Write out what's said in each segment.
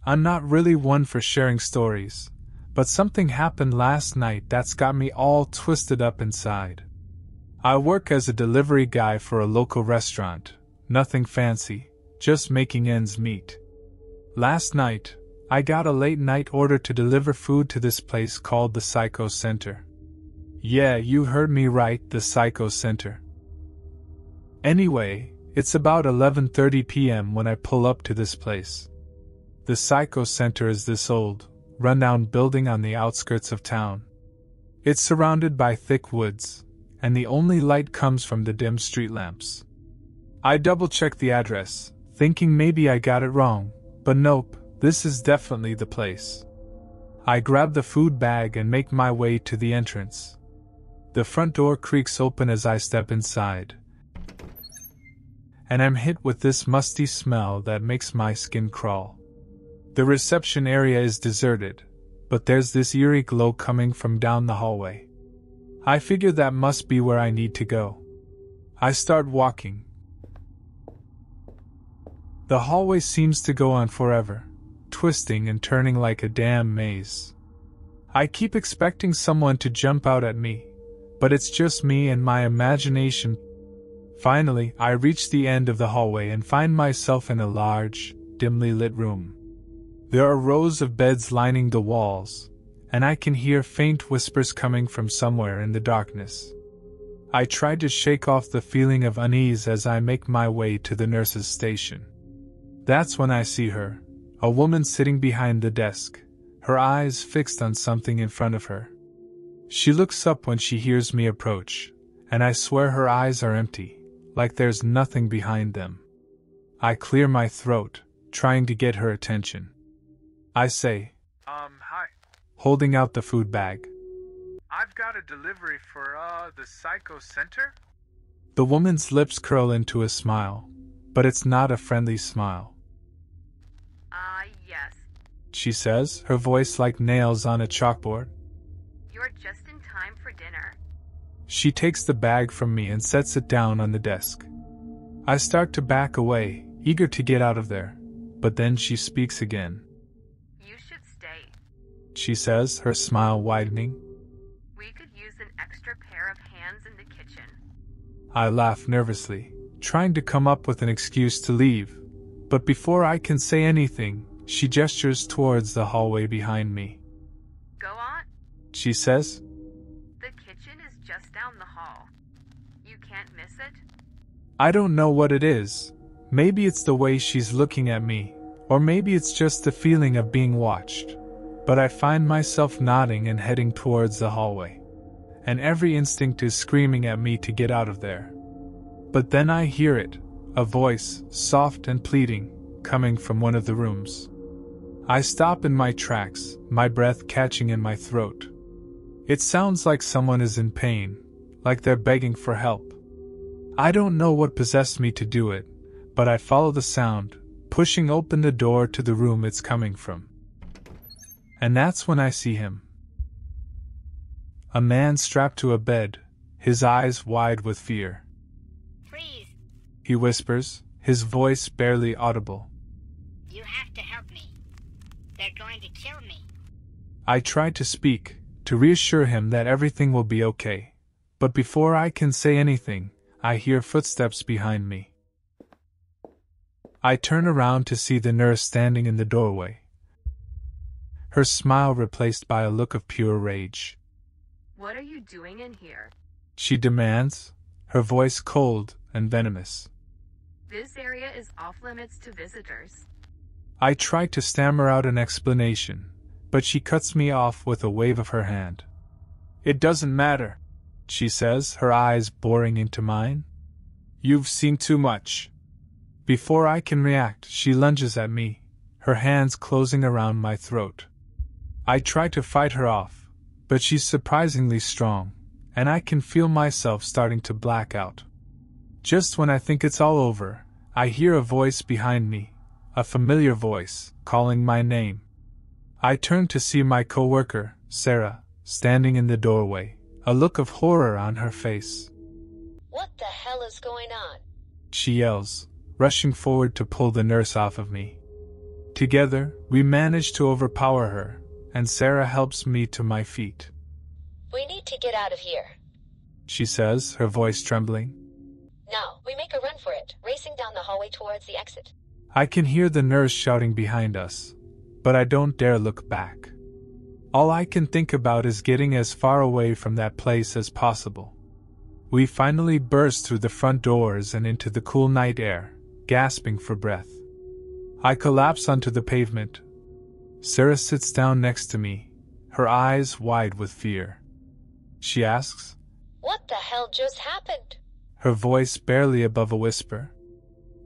I'm not really one for sharing stories, but something happened last night that's got me all twisted up inside. I work as a delivery guy for a local restaurant, nothing fancy, just making ends meet. Last night, I got a late-night order to deliver food to this place called the Psycho Center. Yeah, you heard me right, the Psycho Center. Anyway, it's about 11:30 p.m. when I pull up to this place. The Psycho Center is this old, rundown building on the outskirts of town. It's surrounded by thick woods, and the only light comes from the dim street lamps. I double-check the address, thinking maybe I got it wrong, but nope, this is definitely the place. I grab the food bag and make my way to the entrance. The front door creaks open as I step inside, and I'm hit with this musty smell that makes my skin crawl. The reception area is deserted, but there's this eerie glow coming from down the hallway. I figure that must be where I need to go. I start walking. The hallway seems to go on forever, twisting and turning like a damn maze. I keep expecting someone to jump out at me, but it's just me and my imagination. Finally, I reach the end of the hallway and find myself in a large, dimly lit room. There are rows of beds lining the walls, and I can hear faint whispers coming from somewhere in the darkness. I try to shake off the feeling of unease as I make my way to the nurse's station. That's when I see her, a woman sitting behind the desk, her eyes fixed on something in front of her. She looks up when she hears me approach, and I swear her eyes are empty, like there's nothing behind them. I clear my throat, trying to get her attention. I say, hi. Holding out the food bag. I've got a delivery for, the Psycho Center? The woman's lips curl into a smile, but it's not a friendly smile. Yes. She says, her voice like nails on a chalkboard. You're just in time for dinner. She takes the bag from me and sets it down on the desk. I start to back away, eager to get out of there, but then she speaks again. She says, her smile widening. We could use an extra pair of hands in the kitchen. I laugh nervously, trying to come up with an excuse to leave, but before I can say anything, she gestures towards the hallway behind me. Go on, she says. The kitchen is just down the hall. You can't miss it? I don't know what it is. Maybe it's the way she's looking at me, or maybe it's just the feeling of being watched. But I find myself nodding and heading towards the hallway, and every instinct is screaming at me to get out of there. But then I hear it, a voice, soft and pleading, coming from one of the rooms. I stop in my tracks, my breath catching in my throat. It sounds like someone is in pain, like they're begging for help. I don't know what possessed me to do it, but I follow the sound, pushing open the door to the room it's coming from. And that's when I see him. A man strapped to a bed, his eyes wide with fear. Please, he whispers, his voice barely audible. You have to help me. They're going to kill me. I try to speak, to reassure him that everything will be okay. But before I can say anything, I hear footsteps behind me. I turn around to see the nurse standing in the doorway. Her smile replaced by a look of pure rage. What are you doing in here? She demands, her voice cold and venomous. This area is off limits to visitors. I try to stammer out an explanation, but she cuts me off with a wave of her hand. It doesn't matter, she says, her eyes boring into mine. You've seen too much. Before I can react, she lunges at me, her hands closing around my throat. I try to fight her off, but she's surprisingly strong, and I can feel myself starting to black out. Just when I think it's all over, I hear a voice behind me, a familiar voice, calling my name. I turn to see my coworker, Sarah, standing in the doorway, a look of horror on her face. What the hell is going on? She yells, rushing forward to pull the nurse off of me. Together, we manage to overpower her, and Sarah helps me to my feet. We need to get out of here, she says, her voice trembling. Now, we make a run for it, racing down the hallway towards the exit. I can hear the nurse shouting behind us, but I don't dare look back. All I can think about is getting as far away from that place as possible. We finally burst through the front doors and into the cool night air, gasping for breath. I collapse onto the pavement. Sarah sits down next to me, her eyes wide with fear. She asks, "What the hell just happened?" her voice barely above a whisper.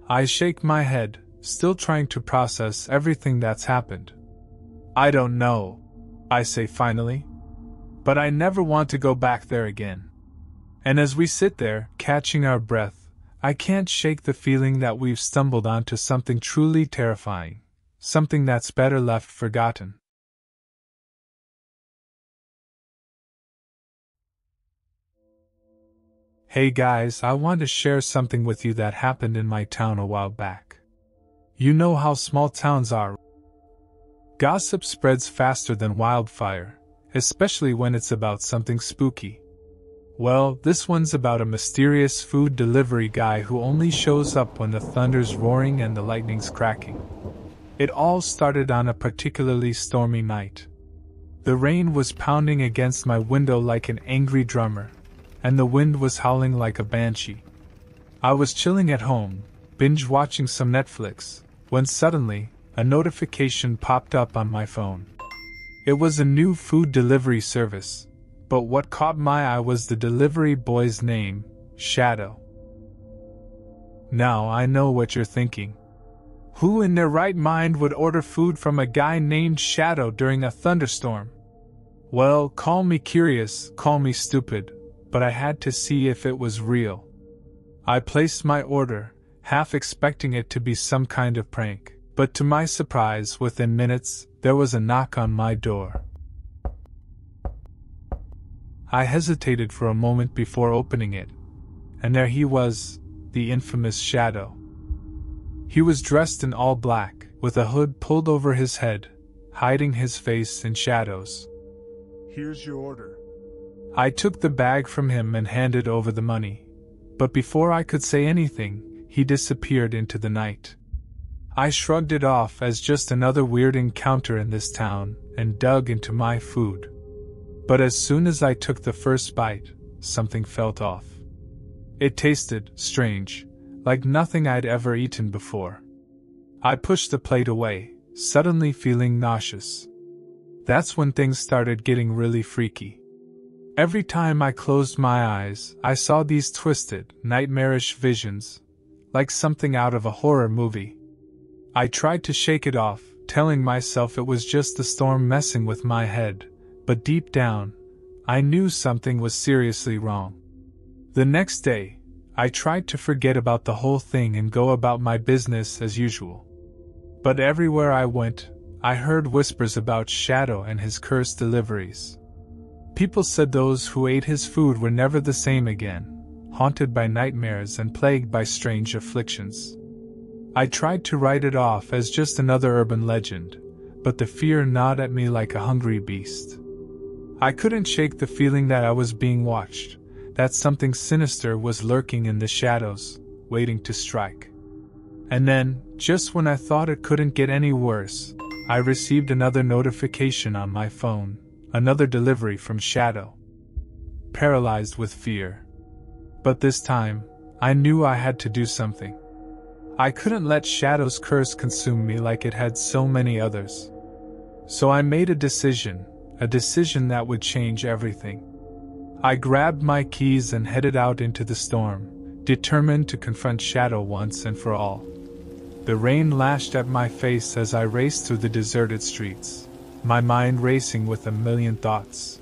I shake my head, still trying to process everything that's happened. "I don't know," I say finally. "But I never want to go back there again." And as we sit there, catching our breath, I can't shake the feeling that we've stumbled onto something truly terrifying, something that's better left forgotten. Hey guys, I want to share something with you that happened in my town a while back. You know how small towns are. Gossip spreads faster than wildfire, especially when it's about something spooky. Well, this one's about a mysterious food delivery guy who only shows up when the thunder's roaring and the lightning's cracking. It all started on a particularly stormy night. The rain was pounding against my window like an angry drummer, and the wind was howling like a banshee. I was chilling at home, binge-watching some Netflix, when suddenly, a notification popped up on my phone. It was a new food delivery service, but what caught my eye was the delivery boy's name, Shadow. Now I know what you're thinking. Who in their right mind would order food from a guy named Shadow during a thunderstorm? Well, call me curious, call me stupid, but I had to see if it was real. I placed my order, half expecting it to be some kind of prank, but to my surprise, within minutes, there was a knock on my door. I hesitated for a moment before opening it, and there he was, the infamous Shadow. He was dressed in all black, with a hood pulled over his head, hiding his face in shadows. "Here's your order." I took the bag from him and handed over the money, but before I could say anything, he disappeared into the night. I shrugged it off as just another weird encounter in this town and dug into my food. But as soon as I took the first bite, something felt off. It tasted strange, like nothing I'd ever eaten before. I pushed the plate away, suddenly feeling nauseous. That's when things started getting really freaky. Every time I closed my eyes, I saw these twisted, nightmarish visions, like something out of a horror movie. I tried to shake it off, telling myself it was just the storm messing with my head, but deep down, I knew something was seriously wrong. The next day, I tried to forget about the whole thing and go about my business as usual. But everywhere I went, I heard whispers about Shadow and his cursed deliveries. People said those who ate his food were never the same again, haunted by nightmares and plagued by strange afflictions. I tried to write it off as just another urban legend, but the fear gnawed at me like a hungry beast. I couldn't shake the feeling that I was being watched, that something sinister was lurking in the shadows, waiting to strike. And then, just when I thought it couldn't get any worse, I received another notification on my phone, another delivery from Shadow. Paralyzed with fear. But this time, I knew I had to do something. I couldn't let Shadow's curse consume me like it had so many others. So I made a decision that would change everything. I grabbed my keys and headed out into the storm, determined to confront Shadow once and for all. The rain lashed at my face as I raced through the deserted streets, my mind racing with a million thoughts.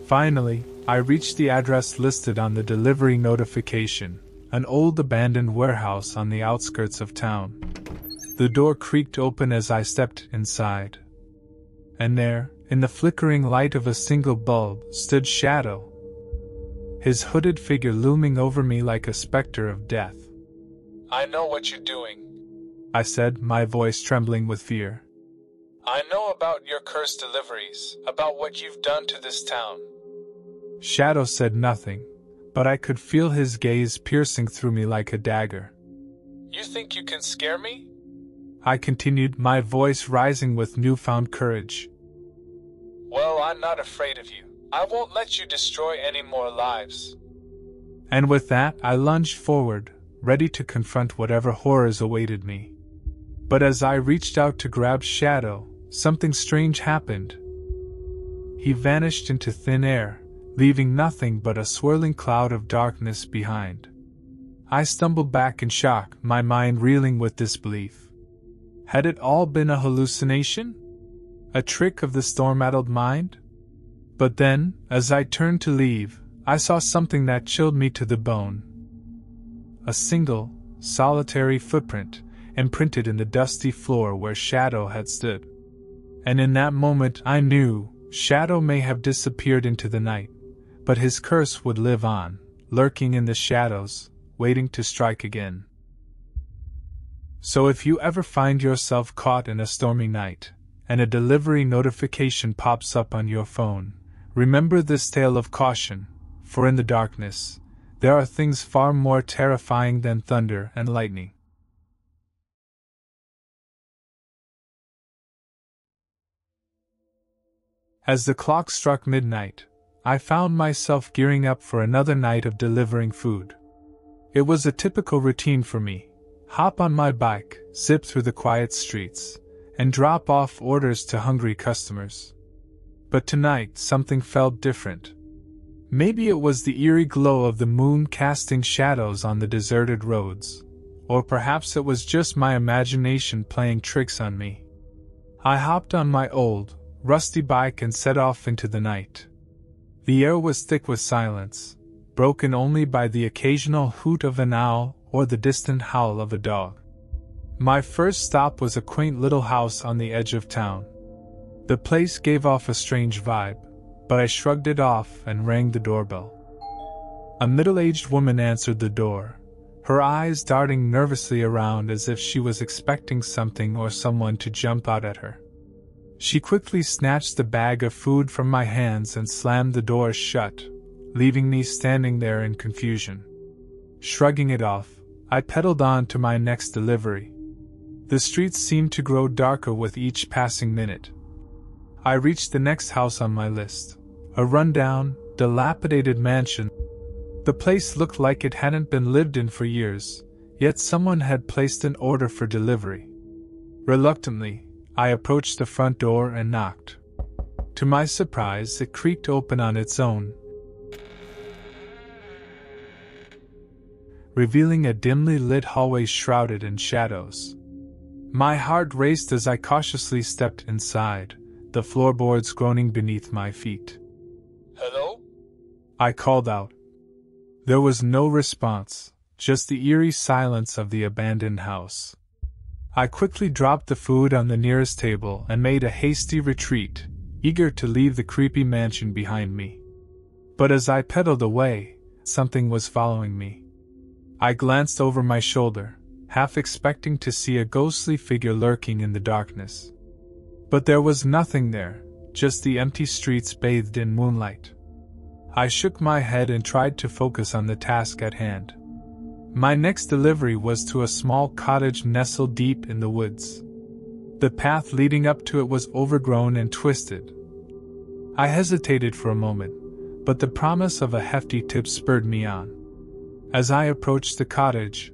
Finally, I reached the address listed on the delivery notification, an old abandoned warehouse on the outskirts of town. The door creaked open as I stepped inside. And there, in the flickering light of a single bulb, stood Shadow, his hooded figure looming over me like a specter of death. "I know what you're doing," I said, my voice trembling with fear. I know about your cursed deliveries, about what you've done to this town. Shadow said nothing, but I could feel his gaze piercing through me like a dagger. You think you can scare me? I continued, my voice rising with newfound courage. Well, I'm not afraid of you. I won't let you destroy any more lives. And with that, I lunged forward, ready to confront whatever horrors awaited me. But as I reached out to grab Shadow, something strange happened. He vanished into thin air, leaving nothing but a swirling cloud of darkness behind. I stumbled back in shock, my mind reeling with disbelief. Had it all been a hallucination? A trick of the storm-addled mind? But then, as I turned to leave, I saw something that chilled me to the bone. A single, solitary footprint, imprinted in the dusty floor where Shadow had stood. And in that moment I knew Shadow may have disappeared into the night, but his curse would live on, lurking in the shadows, waiting to strike again. So if you ever find yourself caught in a stormy night, and a delivery notification pops up on your phone, remember this tale of caution, for in the darkness, there are things far more terrifying than thunder and lightning. As the clock struck midnight, I found myself gearing up for another night of delivering food. It was a typical routine for me: hop on my bike, zip through the quiet streets, and drop off orders to hungry customers. But tonight something felt different. Maybe it was the eerie glow of the moon casting shadows on the deserted roads, or perhaps it was just my imagination playing tricks on me. I hopped on my old, rusty bike and set off into the night. The air was thick with silence, broken only by the occasional hoot of an owl or the distant howl of a dog. My first stop was a quaint little house on the edge of town. The place gave off a strange vibe, but I shrugged it off and rang the doorbell. A middle-aged woman answered the door, her eyes darting nervously around as if she was expecting something or someone to jump out at her. She quickly snatched the bag of food from my hands and slammed the door shut, leaving me standing there in confusion. Shrugging it off, I pedaled on to my next delivery. The streets seemed to grow darker with each passing minute. I reached the next house on my list, a rundown, dilapidated mansion. The place looked like it hadn't been lived in for years, yet someone had placed an order for delivery. Reluctantly, I approached the front door and knocked. To my surprise, it creaked open on its own, revealing a dimly lit hallway shrouded in shadows. My heart raced as I cautiously stepped inside, the floorboards groaning beneath my feet. "Hello?" I called out. There was no response, just the eerie silence of the abandoned house. I quickly dropped the food on the nearest table and made a hasty retreat, eager to leave the creepy mansion behind me. But as I pedaled away, something was following me. I glanced over my shoulder, half expecting to see a ghostly figure lurking in the darkness. But there was nothing there, just the empty streets bathed in moonlight. I shook my head and tried to focus on the task at hand. My next delivery was to a small cottage nestled deep in the woods. The path leading up to it was overgrown and twisted. I hesitated for a moment, but the promise of a hefty tip spurred me on. As I approached the cottage,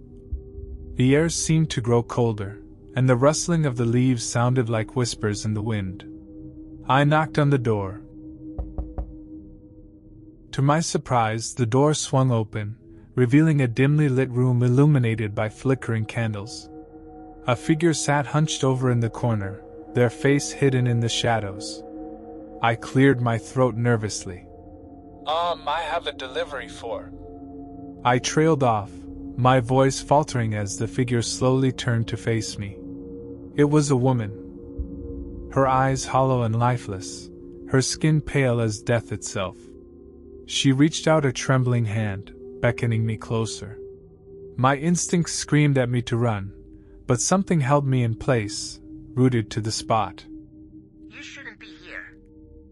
the air seemed to grow colder, and the rustling of the leaves sounded like whispers in the wind. I knocked on the door. To my surprise, the door swung open, revealing a dimly lit room illuminated by flickering candles. A figure sat hunched over in the corner, their face hidden in the shadows. I cleared my throat nervously. I have a delivery for. I trailed off, my voice faltering as the figure slowly turned to face me. It was a woman. Her eyes hollow and lifeless, her skin pale as death itself. She reached out a trembling hand, beckoning me closer. My instincts screamed at me to run, but something held me in place, rooted to the spot. You shouldn't be here.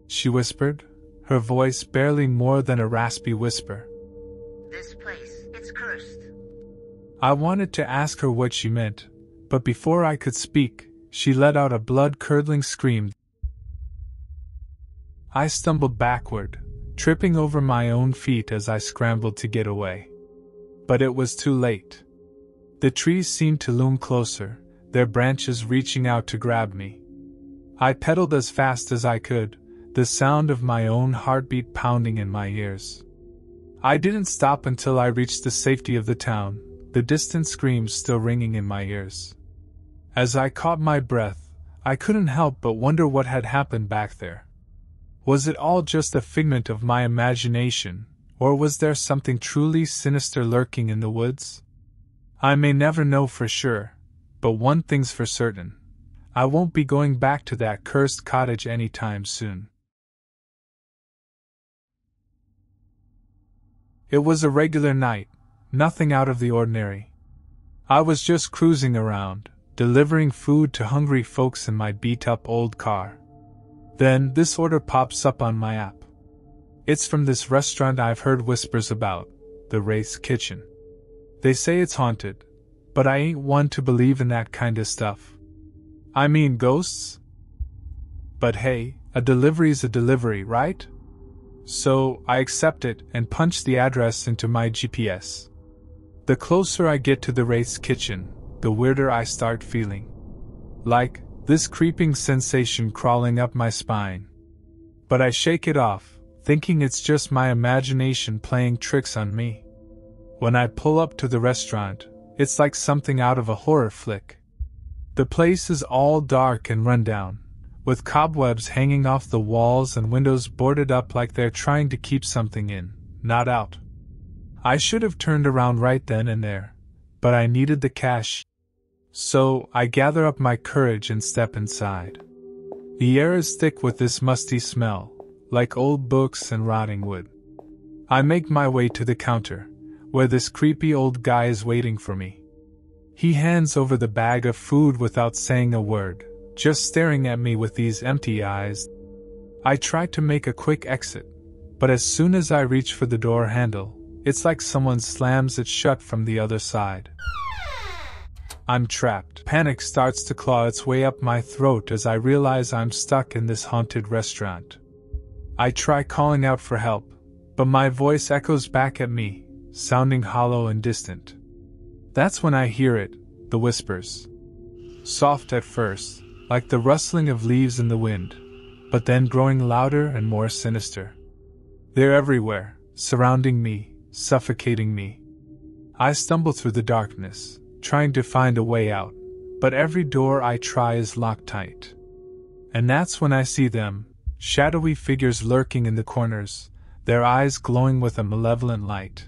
She whispered, her voice barely more than a raspy whisper. This place, it's cursed. I wanted to ask her what she meant, but before I could speak, she let out a blood-curdling scream. I stumbled backward, tripping over my own feet as I scrambled to get away. But it was too late. The trees seemed to loom closer, their branches reaching out to grab me. I pedaled as fast as I could, the sound of my own heartbeat pounding in my ears. I didn't stop until I reached the safety of the town, the distant screams still ringing in my ears. As I caught my breath, I couldn't help but wonder what had happened back there. Was it all just a figment of my imagination, or was there something truly sinister lurking in the woods? I may never know for sure, but one thing's for certain. I won't be going back to that cursed cottage anytime soon. It was a regular night, nothing out of the ordinary. I was just cruising around, delivering food to hungry folks in my beat-up old car. Then, this order pops up on my app. It's from this restaurant I've heard whispers about, the Wraith's Kitchen. They say it's haunted, but I ain't one to believe in that kind of stuff. I mean ghosts? But hey, a delivery's a delivery, right? So, I accept it and punch the address into my GPS. The closer I get to the Wraith's Kitchen, the weirder I start feeling. Like, this creeping sensation crawling up my spine. But I shake it off, thinking it's just my imagination playing tricks on me. When I pull up to the restaurant, it's like something out of a horror flick. The place is all dark and run down, with cobwebs hanging off the walls and windows boarded up like they're trying to keep something in, not out. I should have turned around right then and there, but I needed the cash. So, I gather up my courage and step inside. The air is thick with this musty smell, like old books and rotting wood. I make my way to the counter, where this creepy old guy is waiting for me. He hands over the bag of food without saying a word, just staring at me with these empty eyes. I try to make a quick exit, but as soon as I reach for the door handle, it's like someone slams it shut from the other side. I'm trapped. Panic starts to claw its way up my throat as I realize I'm stuck in this haunted restaurant. I try calling out for help, but my voice echoes back at me, sounding hollow and distant. That's when I hear it, the whispers. Soft at first, like the rustling of leaves in the wind, but then growing louder and more sinister. They're everywhere, surrounding me, suffocating me. I stumble through the darkness, trying to find a way out, but every door I try is locked tight. And that's when I see them, shadowy figures lurking in the corners, their eyes glowing with a malevolent light.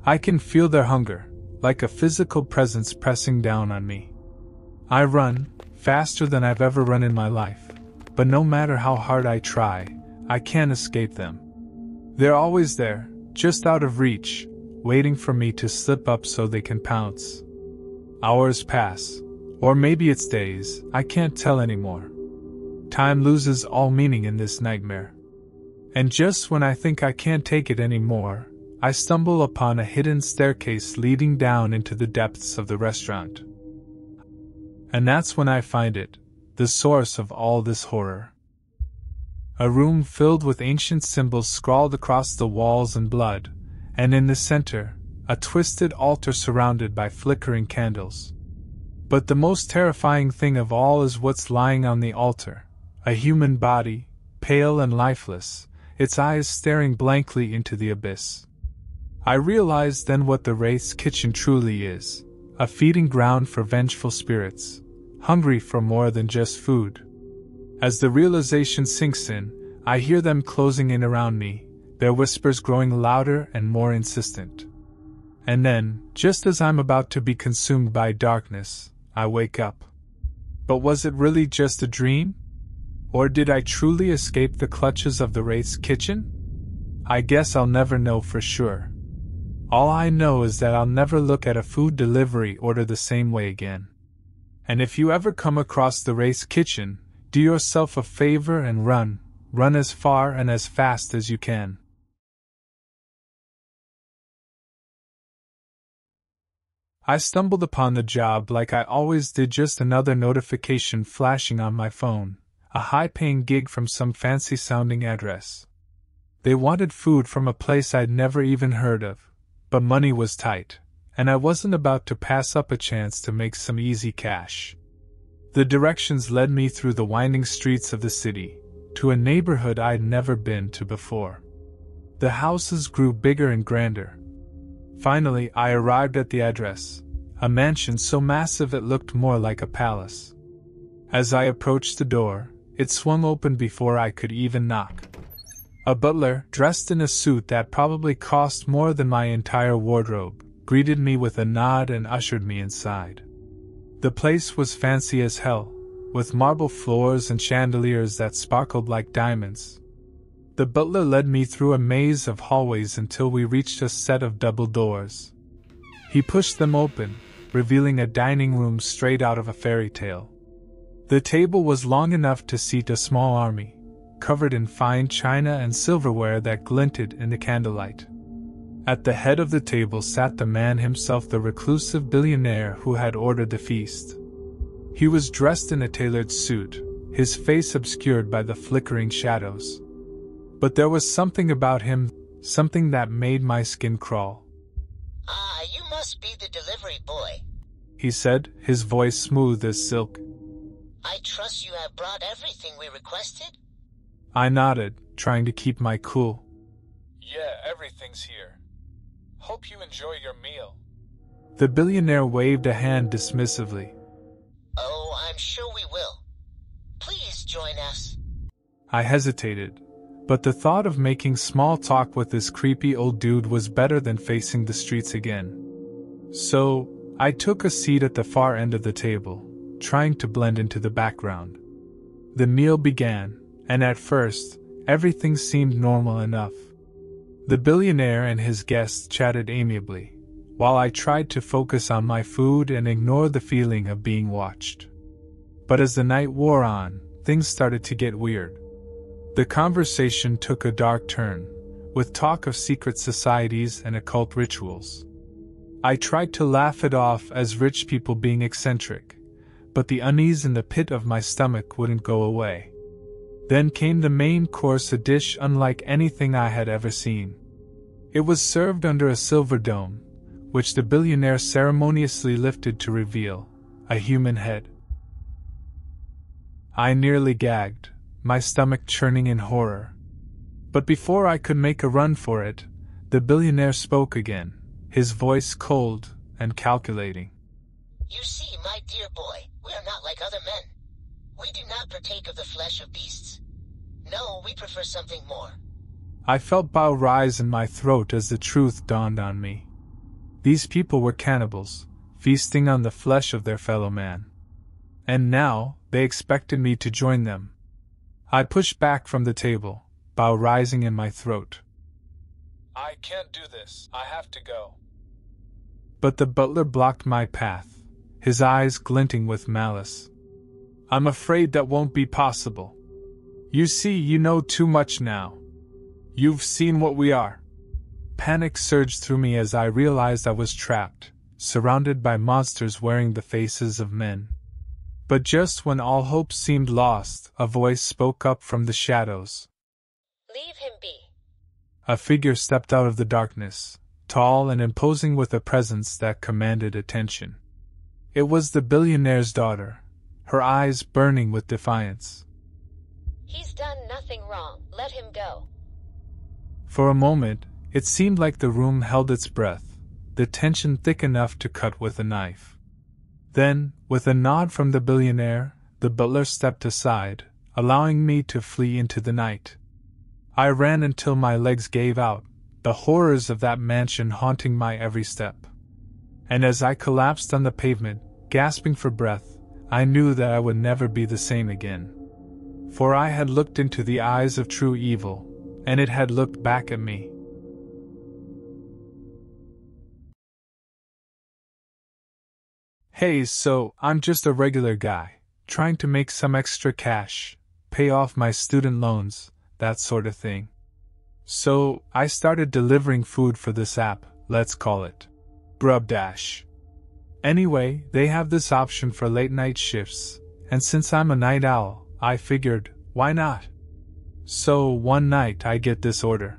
I can feel their hunger, like a physical presence pressing down on me. I run, faster than I've ever run in my life, but no matter how hard I try, I can't escape them. They're always there, just out of reach, waiting for me to slip up so they can pounce. Hours pass, or maybe it's days, I can't tell anymore. Time loses all meaning in this nightmare. And just when I think I can't take it anymore, I stumble upon a hidden staircase leading down into the depths of the restaurant. And that's when I find it, the source of all this horror. A room filled with ancient symbols scrawled across the walls in blood, and in the center, a twisted altar surrounded by flickering candles. But the most terrifying thing of all is what's lying on the altar, a human body, pale and lifeless, its eyes staring blankly into the abyss. I realized then what the Wraith's Kitchen truly is, a feeding ground for vengeful spirits, hungry for more than just food. As the realization sinks in, I hear them closing in around me, their whispers growing louder and more insistent. And then, just as I'm about to be consumed by darkness, I wake up. But was it really just a dream? Or did I truly escape the clutches of the Wraith's Kitchen? I guess I'll never know for sure. All I know is that I'll never look at a food delivery order the same way again. And if you ever come across the race kitchen, do yourself a favor and run as far and as fast as you can. I stumbled upon the job like I always did, just another notification flashing on my phone, a high-paying gig from some fancy-sounding address. They wanted food from a place I'd never even heard of, but money was tight, and I wasn't about to pass up a chance to make some easy cash. The directions led me through the winding streets of the city, to a neighborhood I'd never been to before. The houses grew bigger and grander. Finally, I arrived at the address, a mansion so massive it looked more like a palace. As I approached the door, it swung open before I could even knock. A butler, dressed in a suit that probably cost more than my entire wardrobe, greeted me with a nod and ushered me inside. The place was fancy as hell, with marble floors and chandeliers that sparkled like diamonds. The butler led me through a maze of hallways until we reached a set of double doors. He pushed them open, revealing a dining room straight out of a fairy tale. The table was long enough to seat a small army, covered in fine china and silverware that glinted in the candlelight. At the head of the table sat the man himself, the reclusive billionaire who had ordered the feast. He was dressed in a tailored suit, his face obscured by the flickering shadows. But there was something about him, something that made my skin crawl. "Ah, you must be the delivery boy," he said, his voice smooth as silk. "I trust you have brought everything we requested?" I nodded, trying to keep my cool. "Yeah, everything's here. Hope you enjoy your meal." The billionaire waved a hand dismissively. "Oh, I'm sure we will. Please join us." I hesitated, but the thought of making small talk with this creepy old dude was better than facing the streets again. So, I took a seat at the far end of the table, trying to blend into the background. The meal began, and at first, everything seemed normal enough. The billionaire and his guests chatted amiably, while I tried to focus on my food and ignore the feeling of being watched. But as the night wore on, things started to get weird. The conversation took a dark turn, with talk of secret societies and occult rituals. I tried to laugh it off as rich people being eccentric, but the unease in the pit of my stomach wouldn't go away. Then came the main course, a dish unlike anything I had ever seen. It was served under a silver dome, which the billionaire ceremoniously lifted to reveal a human head. I nearly gagged, my stomach churning in horror. But before I could make a run for it, the billionaire spoke again, his voice cold and calculating. "You see, my dear boy, we are not like other men. We do not partake of the flesh of beasts. No, we prefer something more." I felt bile rise in my throat as the truth dawned on me. These people were cannibals, feasting on the flesh of their fellow man. And now, they expected me to join them. I pushed back from the table, bile rising in my throat. "I can't do this, I have to go." But the butler blocked my path, his eyes glinting with malice. "I'm afraid that won't be possible. You see, you know too much now. You've seen what we are." Panic surged through me as I realized I was trapped, surrounded by monsters wearing the faces of men. But just when all hope seemed lost, a voice spoke up from the shadows. Leave him be. A figure stepped out of the darkness, tall and imposing with a presence that commanded attention. It was the billionaire's daughter, her eyes burning with defiance. He's done nothing wrong. Let him go. For a moment, it seemed like the room held its breath, the tension thick enough to cut with a knife. Then, with a nod from the billionaire, the butler stepped aside, allowing me to flee into the night. I ran until my legs gave out, the horrors of that mansion haunting my every step. And as I collapsed on the pavement, gasping for breath, I knew that I would never be the same again. For I had looked into the eyes of true evil, and it had looked back at me. Hey, so I'm just a regular guy, trying to make some extra cash, pay off my student loans, that sort of thing. So, I started delivering food for this app, let's call it GrubDash. Anyway, they have this option for late night shifts, and since I'm a night owl, I figured, why not? So, one night I get this order.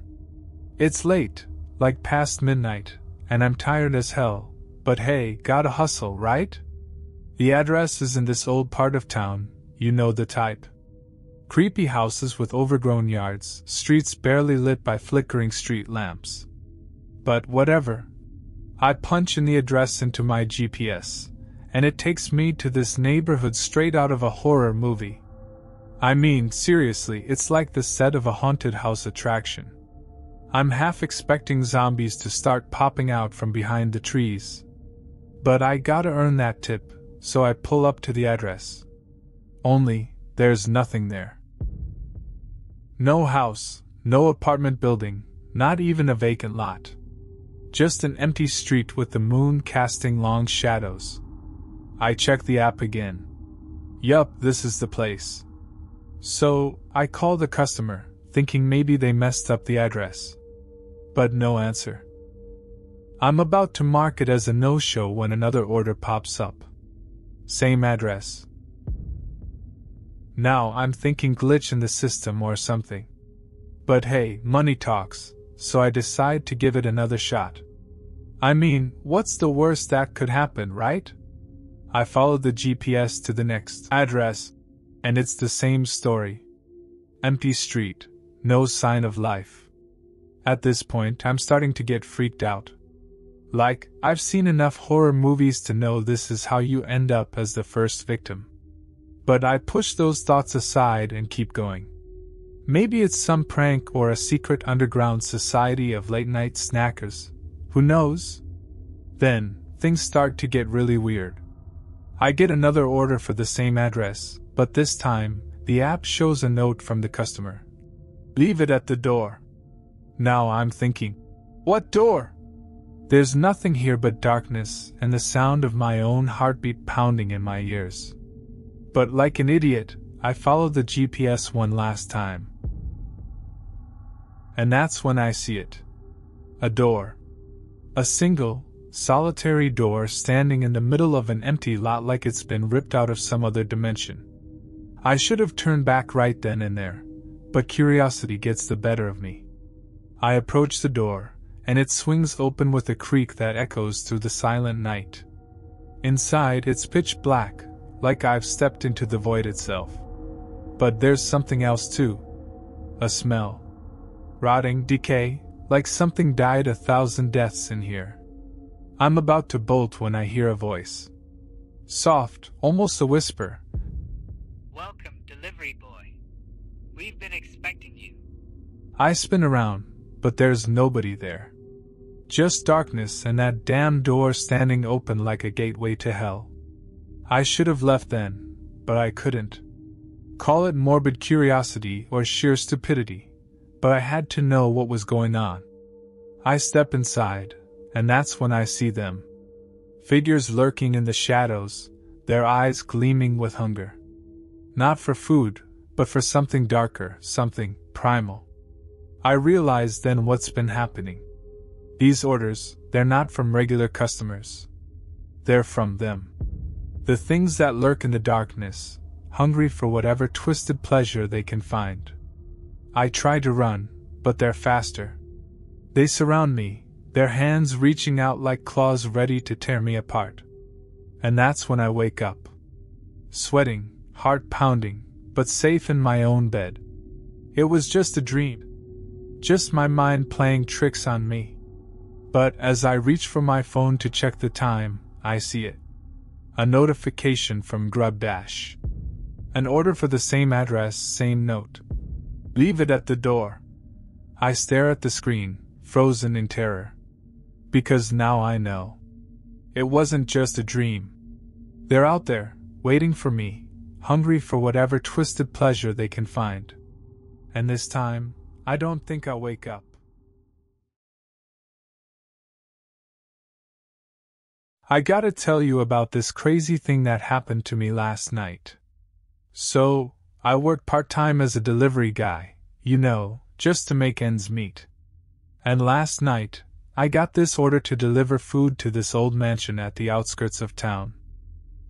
It's late, like past midnight, and I'm tired as hell, but hey, gotta hustle, right? The address is in this old part of town, you know the type. Creepy houses with overgrown yards, streets barely lit by flickering street lamps. But whatever. I punch in the address into my GPS, and it takes me to this neighborhood straight out of a horror movie. I mean, seriously, it's like the set of a haunted house attraction. I'm half expecting zombies to start popping out from behind the trees. But I gotta earn that tip, so I pull up to the address. Only, there's nothing there. No house, no apartment building, not even a vacant lot. Just an empty street with the moon casting long shadows. I check the app again. Yup, this is the place. So, I call the customer, thinking maybe they messed up the address. But no answer. I'm about to mark it as a no-show when another order pops up. Same address. Now I'm thinking glitch in the system or something. But hey, money talks, so I decide to give it another shot. I mean, what's the worst that could happen, right? I follow the GPS to the next address, and it's the same story. Empty street, no sign of life. At this point, I'm starting to get freaked out. Like, I've seen enough horror movies to know this is how you end up as the first victim. But I push those thoughts aside and keep going. Maybe it's some prank or a secret underground society of late-night snackers. Who knows? Then, things start to get really weird. I get another order for the same address, but this time, the app shows a note from the customer. Leave it at the door. Now I'm thinking, what door? There's nothing here but darkness and the sound of my own heartbeat pounding in my ears. But like an idiot, I follow the GPS one last time. And that's when I see it. A door. A single, solitary door standing in the middle of an empty lot like it's been ripped out of some other dimension. I should have turned back right then and there, but curiosity gets the better of me. I approach the door, and it swings open with a creak that echoes through the silent night. Inside, it's pitch black, like I've stepped into the void itself. But there's something else too. A smell. Rotting decay, like something died 1,000 deaths in here. I'm about to bolt when I hear a voice. Soft, almost a whisper. Welcome, delivery boy. We've been expecting you. I spin around, but there's nobody there. Just darkness and that damn door standing open like a gateway to hell. I should have left then, but I couldn't. Call it morbid curiosity or sheer stupidity, but I had to know what was going on. I step inside, and that's when I see them. Figures lurking in the shadows, their eyes gleaming with hunger. Not for food, but for something darker, something primal. I realize then what's been happening. These orders, they're not from regular customers. They're from them. The things that lurk in the darkness, hungry for whatever twisted pleasure they can find. I try to run, but they're faster. They surround me, their hands reaching out like claws ready to tear me apart. And that's when I wake up. Sweating, heart pounding, but safe in my own bed. It was just a dream. Just my mind playing tricks on me. But as I reach for my phone to check the time, I see it. A notification from GrubDash. An order for the same address, same note. Leave it at the door. I stare at the screen, frozen in terror. Because now I know. It wasn't just a dream. They're out there, waiting for me, hungry for whatever twisted pleasure they can find. And this time, I don't think I'll wake up. I gotta tell you about this crazy thing that happened to me last night. So, I work part-time as a delivery guy, just to make ends meet. And last night, I got this order to deliver food to this old mansion at the outskirts of town.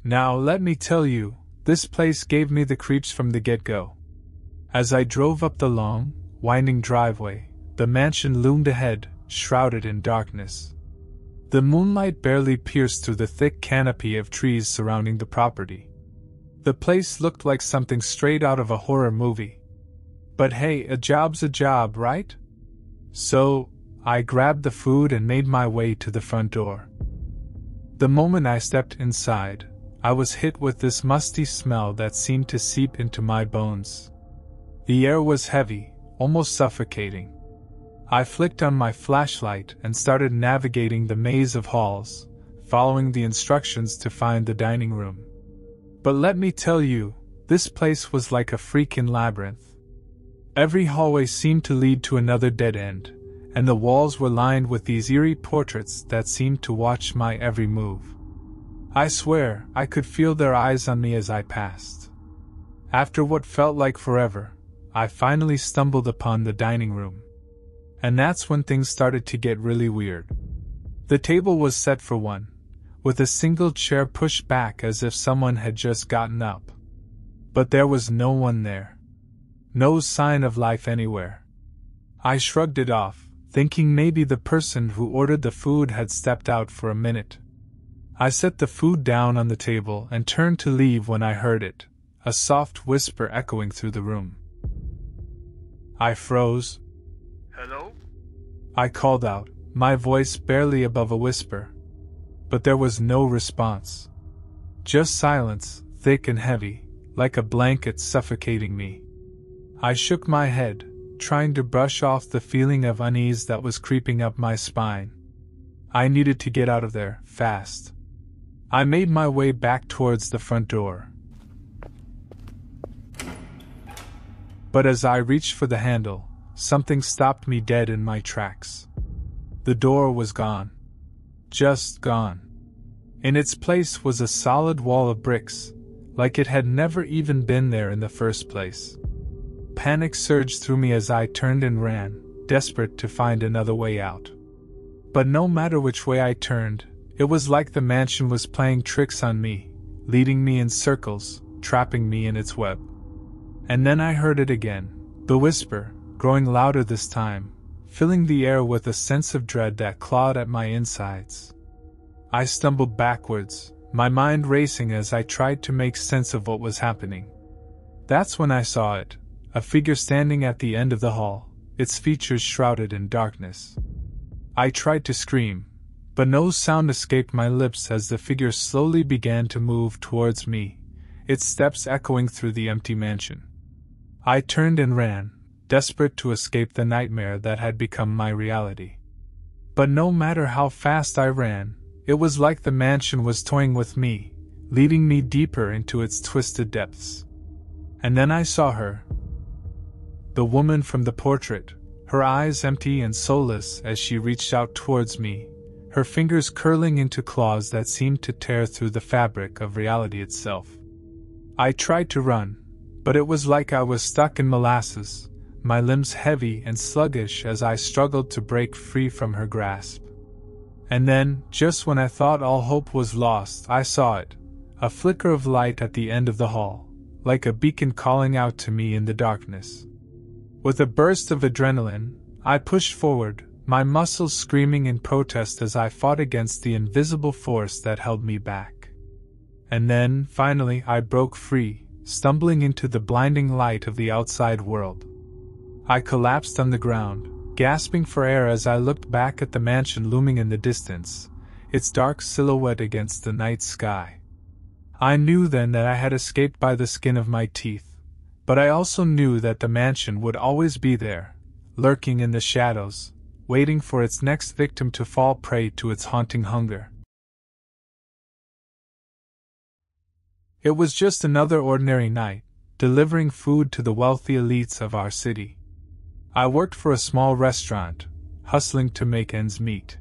Now, let me tell you, this place gave me the creeps from the get-go. As I drove up the long, winding driveway, the mansion loomed ahead, shrouded in darkness. The moonlight barely pierced through the thick canopy of trees surrounding the property. The place looked like something straight out of a horror movie. But hey, a job's a job, right? So, I grabbed the food and made my way to the front door. The moment I stepped inside, I was hit with this musty smell that seemed to seep into my bones. The air was heavy, almost suffocating. I flicked on my flashlight and started navigating the maze of halls, following the instructions to find the dining room. But let me tell you, this place was like a freaking labyrinth. Every hallway seemed to lead to another dead end, and the walls were lined with these eerie portraits that seemed to watch my every move. I swear, I could feel their eyes on me as I passed. After what felt like forever, I finally stumbled upon the dining room. And that's when things started to get really weird. The table was set for one, with a single chair pushed back as if someone had just gotten up. But there was no one there. No sign of life anywhere. I shrugged it off, thinking maybe the person who ordered the food had stepped out for a minute. I set the food down on the table and turned to leave when I heard it, a soft whisper echoing through the room. I froze. Hello? I called out, my voice barely above a whisper. But there was no response. Just silence, thick and heavy, like a blanket suffocating me. I shook my head, trying to brush off the feeling of unease that was creeping up my spine. I needed to get out of there, fast. I made my way back towards the front door. But as I reached for the handle, something stopped me dead in my tracks. The door was gone. Just gone. In its place was a solid wall of bricks, like it had never even been there in the first place. Panic surged through me as I turned and ran, desperate to find another way out. But no matter which way I turned, it was like the mansion was playing tricks on me, leading me in circles, trapping me in its web. And then I heard it again, the whisper, growing louder this time, filling the air with a sense of dread that clawed at my insides. I stumbled backwards, my mind racing as I tried to make sense of what was happening. That's when I saw it, a figure standing at the end of the hall, its features shrouded in darkness. I tried to scream, but no sound escaped my lips as the figure slowly began to move towards me, its steps echoing through the empty mansion. I turned and ran, desperate to escape the nightmare that had become my reality. But no matter how fast I ran, it was like the mansion was toying with me, leading me deeper into its twisted depths. And then I saw her. The woman from the portrait, her eyes empty and soulless as she reached out towards me, her fingers curling into claws that seemed to tear through the fabric of reality itself. I tried to run, but it was like I was stuck in molasses, my limbs heavy and sluggish as I struggled to break free from her grasp. And then, just when I thought all hope was lost, I saw it, a flicker of light at the end of the hall, like a beacon calling out to me in the darkness. With a burst of adrenaline, I pushed forward, my muscles screaming in protest as I fought against the invisible force that held me back. And then, finally, I broke free, stumbling into the blinding light of the outside world. I collapsed on the ground, gasping for air as I looked back at the mansion looming in the distance, its dark silhouette against the night sky. I knew then that I had escaped by the skin of my teeth, but I also knew that the mansion would always be there, lurking in the shadows, waiting for its next victim to fall prey to its haunting hunger. It was just another ordinary night, delivering food to the wealthy elites of our city. I worked for a small restaurant, hustling to make ends meet.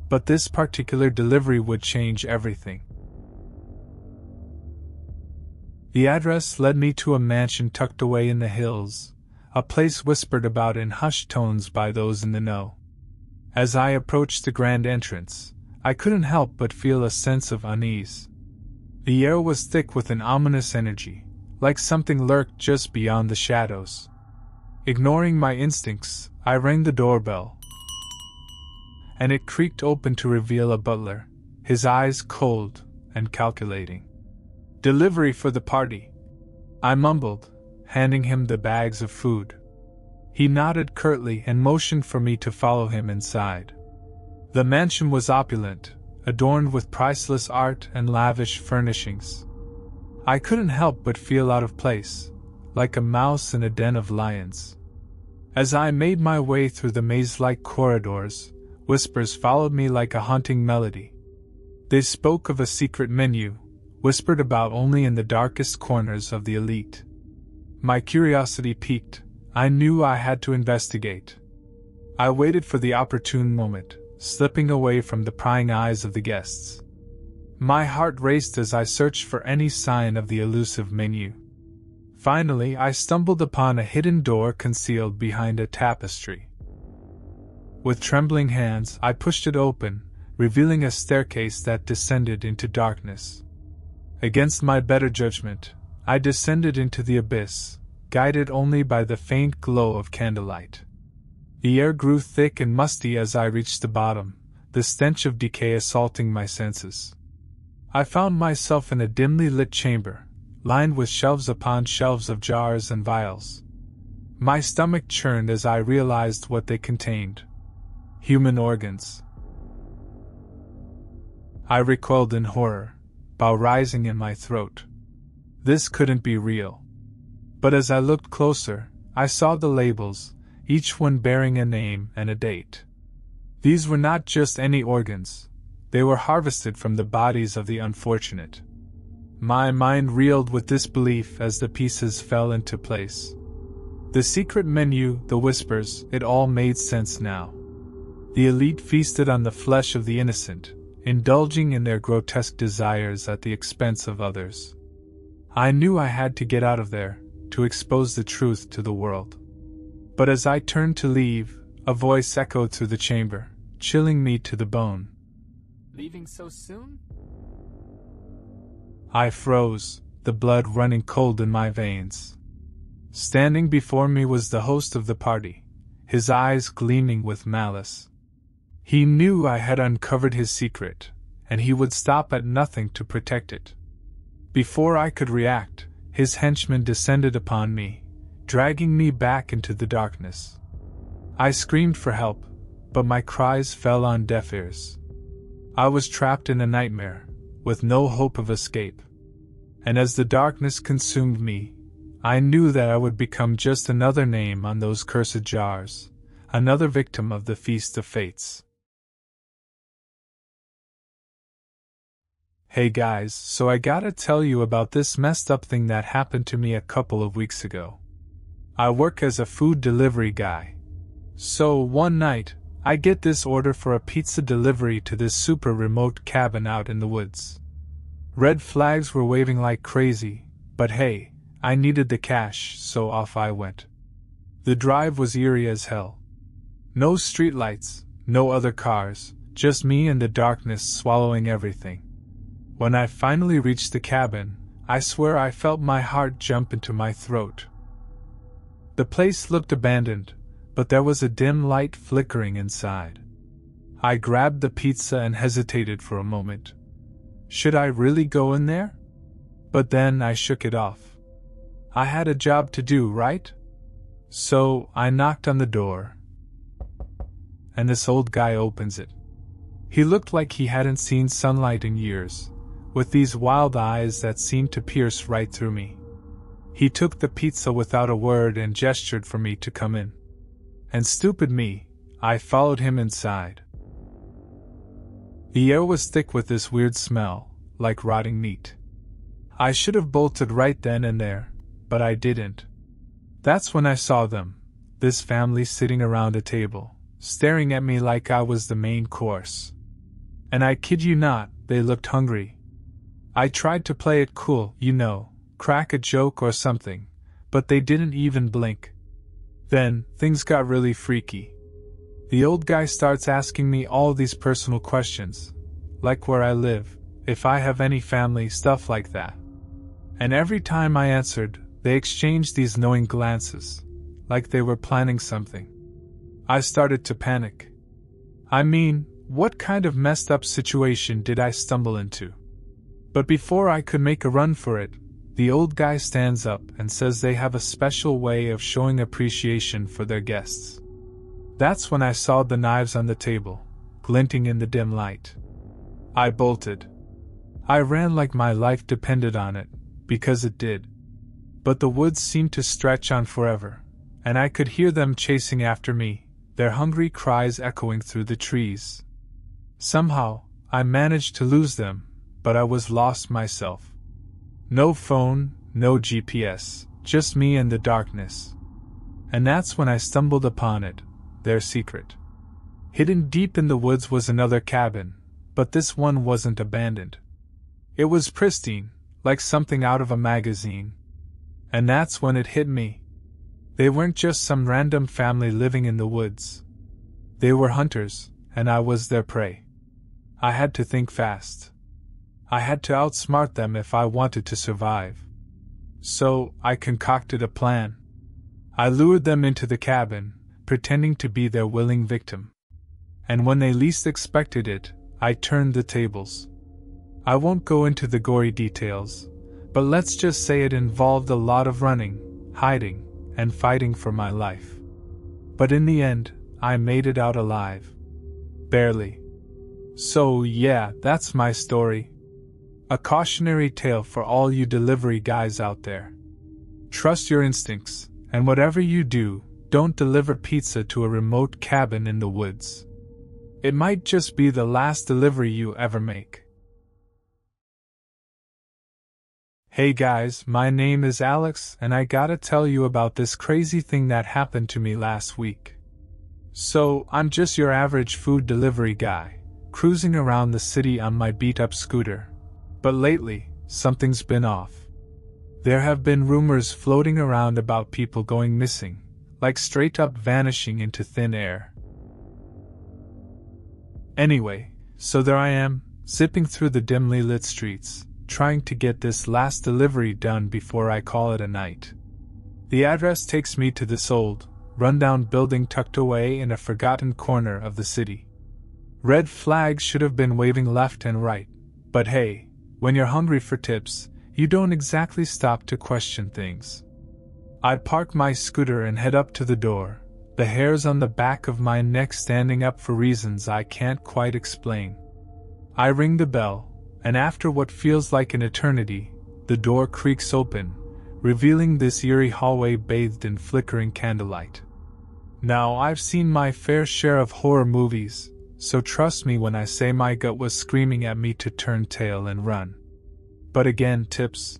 But this particular delivery would change everything. The address led me to a mansion tucked away in the hills, a place whispered about in hushed tones by those in the know. As I approached the grand entrance, I couldn't help but feel a sense of unease. The air was thick with an ominous energy, like something lurked just beyond the shadows. Ignoring my instincts, I rang the doorbell, and it creaked open to reveal a butler, his eyes cold and calculating. "Delivery for the party," I mumbled, handing him the bags of food. He nodded curtly and motioned for me to follow him inside. The mansion was opulent, adorned with priceless art and lavish furnishings. I couldn't help but feel out of place, like a mouse in a den of lions. As I made my way through the maze-like corridors, whispers followed me like a haunting melody. They spoke of a secret menu, whispered about only in the darkest corners of the elite. My curiosity piqued. I knew I had to investigate. I waited for the opportune moment, slipping away from the prying eyes of the guests. My heart raced as I searched for any sign of the elusive menu. Finally, I stumbled upon a hidden door concealed behind a tapestry. With trembling hands, I pushed it open, revealing a staircase that descended into darkness. Against my better judgment, I descended into the abyss, guided only by the faint glow of candlelight. The air grew thick and musty as I reached the bottom, the stench of decay assaulting my senses. I found myself in a dimly lit chamber, lined with shelves upon shelves of jars and vials. My stomach churned as I realized what they contained. Human organs. I recoiled in horror, bow rising in my throat. This couldn't be real. But as I looked closer, I saw the labels, each one bearing a name and a date. These were not just any organs, they were harvested from the bodies of the unfortunate. My mind reeled with disbelief as the pieces fell into place. The secret menu, the whispers, it all made sense now. The elite feasted on the flesh of the innocent, indulging in their grotesque desires at the expense of others. I knew I had to get out of there, to expose the truth to the world. But as I turned to leave, a voice echoed through the chamber, chilling me to the bone. "Leaving so soon?" I froze, the blood running cold in my veins. Standing before me was the host of the party, his eyes gleaming with malice. He knew I had uncovered his secret, and he would stop at nothing to protect it. Before I could react, his henchmen descended upon me, dragging me back into the darkness. I screamed for help, but my cries fell on deaf ears. I was trapped in a nightmare, with no hope of escape. And as the darkness consumed me, I knew that I would become just another name on those cursed jars, another victim of the Feast of Fates. Hey guys, so I gotta tell you about this messed up thing that happened to me a couple of weeks ago. I work as a food delivery guy. So, one night, I get this order for a pizza delivery to this super remote cabin out in the woods. Red flags were waving like crazy, but hey, I needed the cash, so off I went. The drive was eerie as hell. No streetlights, no other cars, just me and the darkness swallowing everything. When I finally reached the cabin, I swear I felt my heart jump into my throat. The place looked abandoned, but there was a dim light flickering inside. I grabbed the pizza and hesitated for a moment. Should I really go in there? But then I shook it off. I had a job to do, right? So I knocked on the door, and this old guy opens it. He looked like he hadn't seen sunlight in years, with these wild eyes that seemed to pierce right through me. He took the pizza without a word and gestured for me to come in. And stupid me, I followed him inside. The air was thick with this weird smell, like rotting meat. I should have bolted right then and there, but I didn't. That's when I saw them, this family sitting around a table, staring at me like I was the main course. And I kid you not, they looked hungry. I tried to play it cool, crack a joke or something, but they didn't even blink. Then, things got really freaky. The old guy starts asking me all these personal questions, like where I live, if I have any family, stuff like that. And every time I answered, they exchanged these knowing glances, like they were planning something. I started to panic. I mean, what kind of messed up situation did I stumble into? But before I could make a run for it, the old guy stands up and says they have a special way of showing appreciation for their guests. That's when I saw the knives on the table, glinting in the dim light. I bolted. I ran like my life depended on it, because it did. But the woods seemed to stretch on forever, and I could hear them chasing after me, their hungry cries echoing through the trees. Somehow, I managed to lose them, but I was lost myself. No phone, no GPS, just me and the darkness. And that's when I stumbled upon it, their secret. Hidden deep in the woods was another cabin, but this one wasn't abandoned. It was pristine, like something out of a magazine. And that's when it hit me. They weren't just some random family living in the woods. They were hunters, and I was their prey. I had to think fast. I had to outsmart them if I wanted to survive. So, I concocted a plan. I lured them into the cabin, pretending to be their willing victim. And when they least expected it, I turned the tables. I won't go into the gory details, but let's just say it involved a lot of running, hiding, and fighting for my life. But in the end, I made it out alive. Barely. So yeah, that's my story. A cautionary tale for all you delivery guys out there. Trust your instincts, and whatever you do, don't deliver pizza to a remote cabin in the woods. It might just be the last delivery you ever make. Hey guys, my name is Alex, and I gotta tell you about this crazy thing that happened to me last week. So, I'm just your average food delivery guy, cruising around the city on my beat-up scooter. But lately, something's been off. There have been rumors floating around about people going missing, like straight up vanishing into thin air. Anyway, so there I am, zipping through the dimly lit streets, trying to get this last delivery done before I call it a night. The address takes me to this old, rundown building tucked away in a forgotten corner of the city. Red flags should have been waving left and right, but hey, when you're hungry for tips, you don't exactly stop to question things. I park my scooter and head up to the door, the hairs on the back of my neck standing up for reasons I can't quite explain. I ring the bell, and after what feels like an eternity, the door creaks open, revealing this eerie hallway bathed in flickering candlelight. Now, I've seen my fair share of horror movies, so trust me when I say my gut was screaming at me to turn tail and run. But again, tips.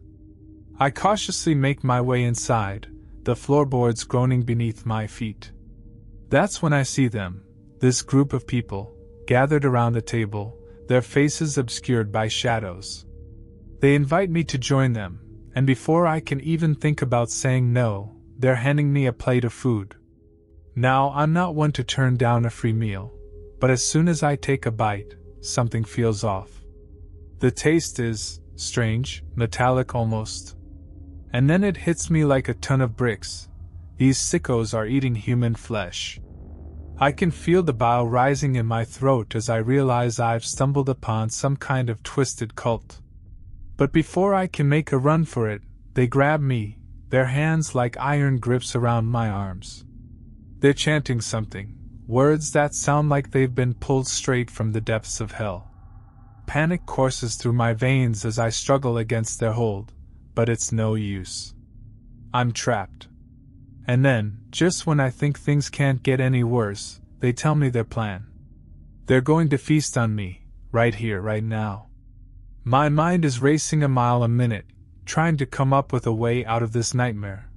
I cautiously make my way inside, the floorboards groaning beneath my feet. That's when I see them, this group of people, gathered around a table, their faces obscured by shadows. They invite me to join them, and before I can even think about saying no, they're handing me a plate of food. Now, I'm not one to turn down a free meal, but as soon as I take a bite, something feels off. The taste is strange, metallic almost. And then it hits me like a ton of bricks. These sickos are eating human flesh. I can feel the bile rising in my throat as I realize I've stumbled upon some kind of twisted cult. But before I can make a run for it, they grab me, their hands like iron grips around my arms. They're chanting something, words that sound like they've been pulled straight from the depths of hell. Panic courses through my veins as I struggle against their hold, but it's no use. I'm trapped. And then, just when I think things can't get any worse, they tell me their plan. They're going to feast on me, right here, right now. My mind is racing a mile a minute, trying to come up with a way out of this nightmare.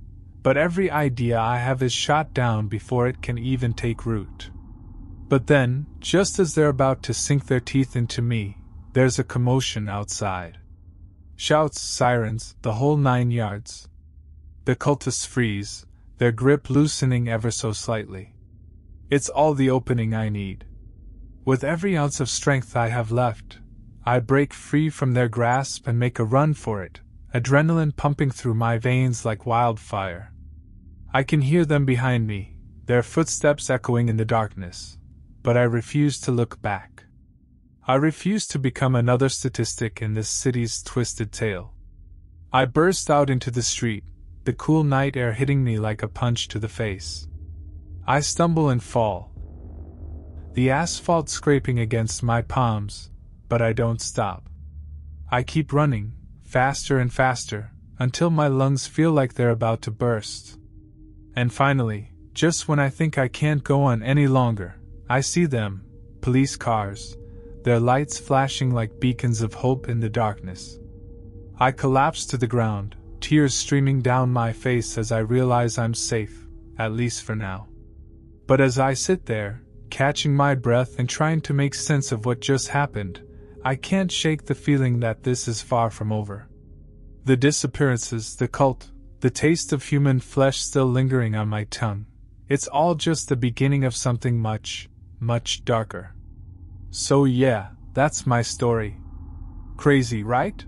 But every idea I have is shot down before it can even take root. But then, just as they're about to sink their teeth into me, there's a commotion outside. Shouts, sirens, the whole 9 yards. The cultists freeze, their grip loosening ever so slightly. It's all the opening I need. With every ounce of strength I have left, I break free from their grasp and make a run for it, adrenaline pumping through my veins like wildfire. I can hear them behind me, their footsteps echoing in the darkness, but I refuse to look back. I refuse to become another statistic in this city's twisted tale. I burst out into the street, the cool night air hitting me like a punch to the face. I stumble and fall, the asphalt scraping against my palms, but I don't stop. I keep running, faster and faster, until my lungs feel like they're about to burst. And finally, just when I think I can't go on any longer, I see them, police cars, their lights flashing like beacons of hope in the darkness. I collapse to the ground, tears streaming down my face as I realize I'm safe, at least for now. But as I sit there, catching my breath and trying to make sense of what just happened, I can't shake the feeling that this is far from over. The disappearances, the cult, the taste of human flesh still lingering on my tongue, it's all just the beginning of something much, much darker. So yeah, that's my story. Crazy, right?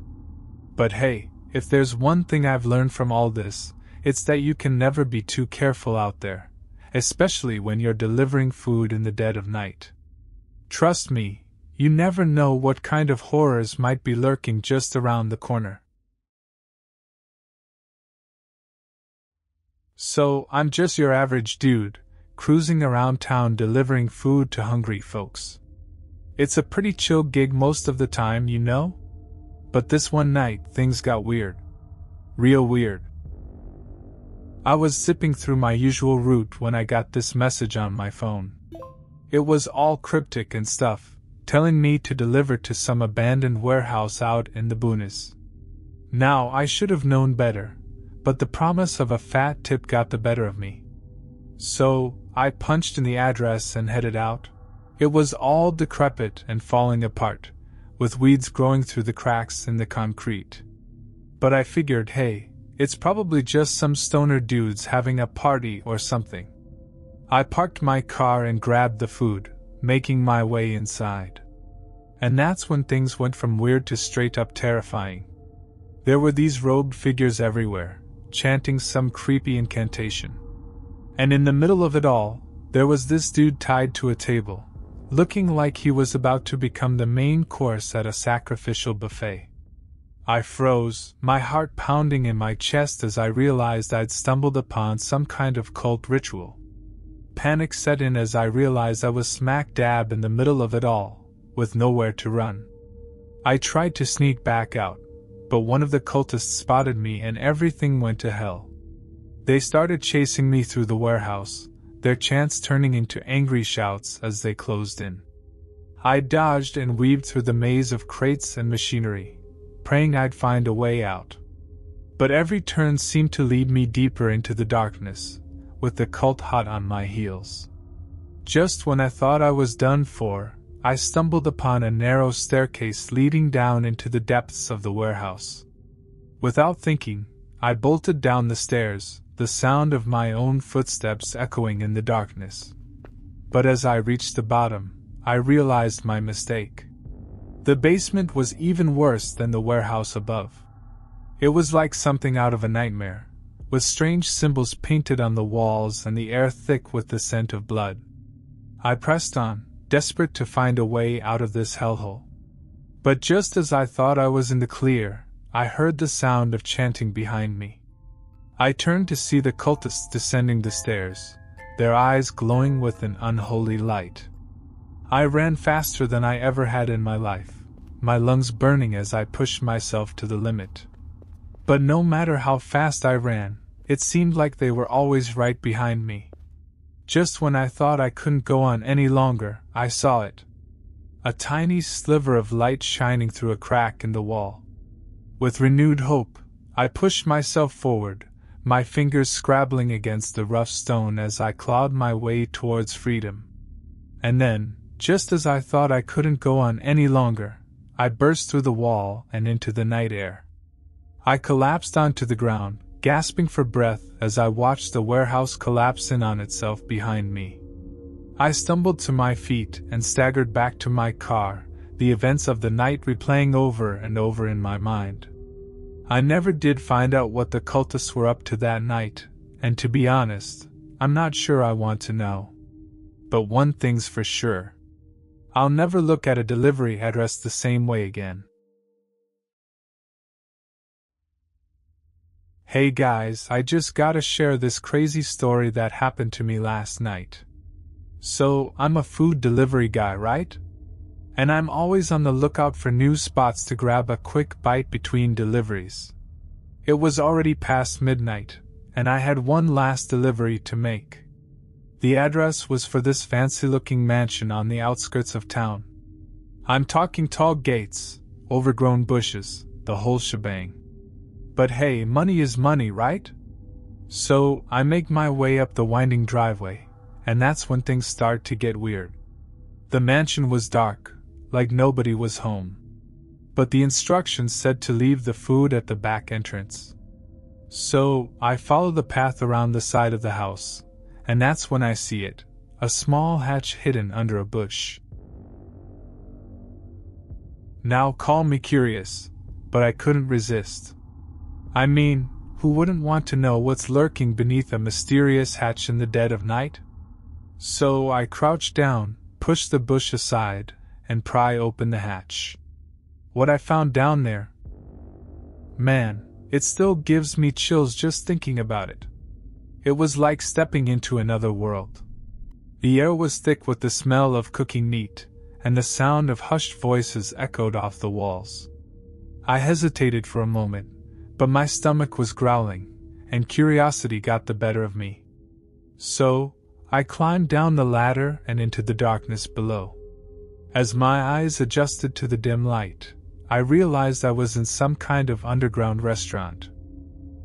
But hey, if there's one thing I've learned from all this, it's that you can never be too careful out there, especially when you're delivering food in the dead of night. Trust me, you never know what kind of horrors might be lurking just around the corner. So, I'm just your average dude, cruising around town delivering food to hungry folks. It's a pretty chill gig most of the time, you know? But this one night, things got weird. Real weird. I was zipping through my usual route when I got this message on my phone. It was all cryptic and stuff, telling me to deliver to some abandoned warehouse out in the boonies. Now, I should have known better, but the promise of a fat tip got the better of me. So, I punched in the address and headed out. It was all decrepit and falling apart, with weeds growing through the cracks in the concrete. But I figured, hey, it's probably just some stoner dudes having a party or something. I parked my car and grabbed the food, making my way inside. And that's when things went from weird to straight up terrifying. There were these robed figures everywhere, chanting some creepy incantation. And in the middle of it all, there was this dude tied to a table, looking like he was about to become the main course at a sacrificial buffet. I froze, my heart pounding in my chest as I realized I'd stumbled upon some kind of cult ritual. Panic set in as I realized I was smack dab in the middle of it all, with nowhere to run. I tried to sneak back out, but one of the cultists spotted me and everything went to hell. They started chasing me through the warehouse, their chants turning into angry shouts as they closed in. I dodged and weaved through the maze of crates and machinery, praying I'd find a way out. But every turn seemed to lead me deeper into the darkness, with the cult hot on my heels. Just when I thought I was done for, I stumbled upon a narrow staircase leading down into the depths of the warehouse. Without thinking, I bolted down the stairs, the sound of my own footsteps echoing in the darkness. But as I reached the bottom, I realized my mistake. The basement was even worse than the warehouse above. It was like something out of a nightmare, with strange symbols painted on the walls and the air thick with the scent of blood. I pressed on, desperate to find a way out of this hellhole. But just as I thought I was in the clear, I heard the sound of chanting behind me. I turned to see the cultists descending the stairs, their eyes glowing with an unholy light. I ran faster than I ever had in my life, my lungs burning as I pushed myself to the limit. But no matter how fast I ran, it seemed like they were always right behind me. Just when I thought I couldn't go on any longer, I saw it. A tiny sliver of light shining through a crack in the wall. With renewed hope, I pushed myself forward, my fingers scrabbling against the rough stone as I clawed my way towards freedom. And then, just as I thought I couldn't go on any longer, I burst through the wall and into the night air. I collapsed onto the ground, gasping for breath as I watched the warehouse collapse in on itself behind me. I stumbled to my feet and staggered back to my car, the events of the night replaying over and over in my mind. I never did find out what the cultists were up to that night, and to be honest, I'm not sure I want to know. But one thing's for sure. I'll never look at a delivery address the same way again. Hey guys, I just gotta share this crazy story that happened to me last night. So, I'm a food delivery guy, right? And I'm always on the lookout for new spots to grab a quick bite between deliveries. It was already past midnight, and I had one last delivery to make. The address was for this fancy-looking mansion on the outskirts of town. I'm talking tall gates, overgrown bushes, the whole shebang. But hey, money is money, right? So, I make my way up the winding driveway, and that's when things start to get weird. The mansion was dark, like nobody was home. But the instructions said to leave the food at the back entrance. So, I follow the path around the side of the house, and that's when I see it, a small hatch hidden under a bush. Now call me curious, but I couldn't resist. I mean, who wouldn't want to know what's lurking beneath a mysterious hatch in the dead of night? So I crouched down, pushed the bush aside, and pry open the hatch. What I found down there, man, it still gives me chills just thinking about it. It was like stepping into another world. The air was thick with the smell of cooking meat, and the sound of hushed voices echoed off the walls. I hesitated for a moment, but my stomach was growling, and curiosity got the better of me. So, I climbed down the ladder and into the darkness below. As my eyes adjusted to the dim light, I realized I was in some kind of underground restaurant.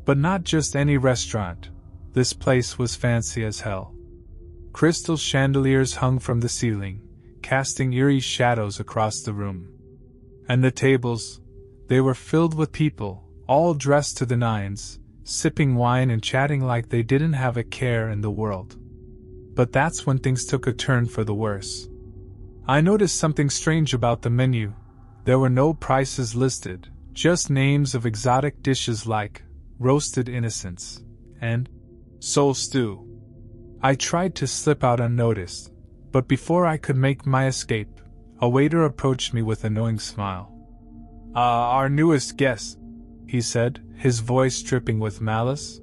But not just any restaurant, this place was fancy as hell. Crystal chandeliers hung from the ceiling, casting eerie shadows across the room. And the tables, they were filled with people, all dressed to the nines, sipping wine and chatting like they didn't have a care in the world. But that's when things took a turn for the worse. I noticed something strange about the menu. There were no prices listed, just names of exotic dishes like roasted innocents and soul stew. I tried to slip out unnoticed, but before I could make my escape, a waiter approached me with a knowing smile. Our newest guest, he said, his voice dripping with malice.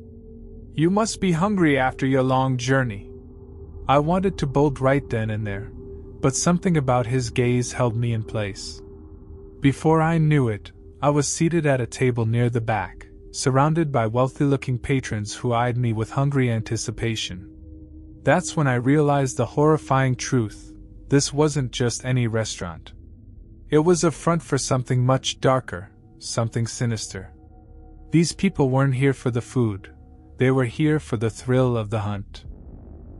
You must be hungry after your long journey. I wanted to bolt right then and there, but something about his gaze held me in place. Before I knew it, I was seated at a table near the back, surrounded by wealthy-looking patrons who eyed me with hungry anticipation. That's when I realized the horrifying truth. This wasn't just any restaurant. It was a front for something much darker, something sinister. These people weren't here for the food, they were here for the thrill of the hunt.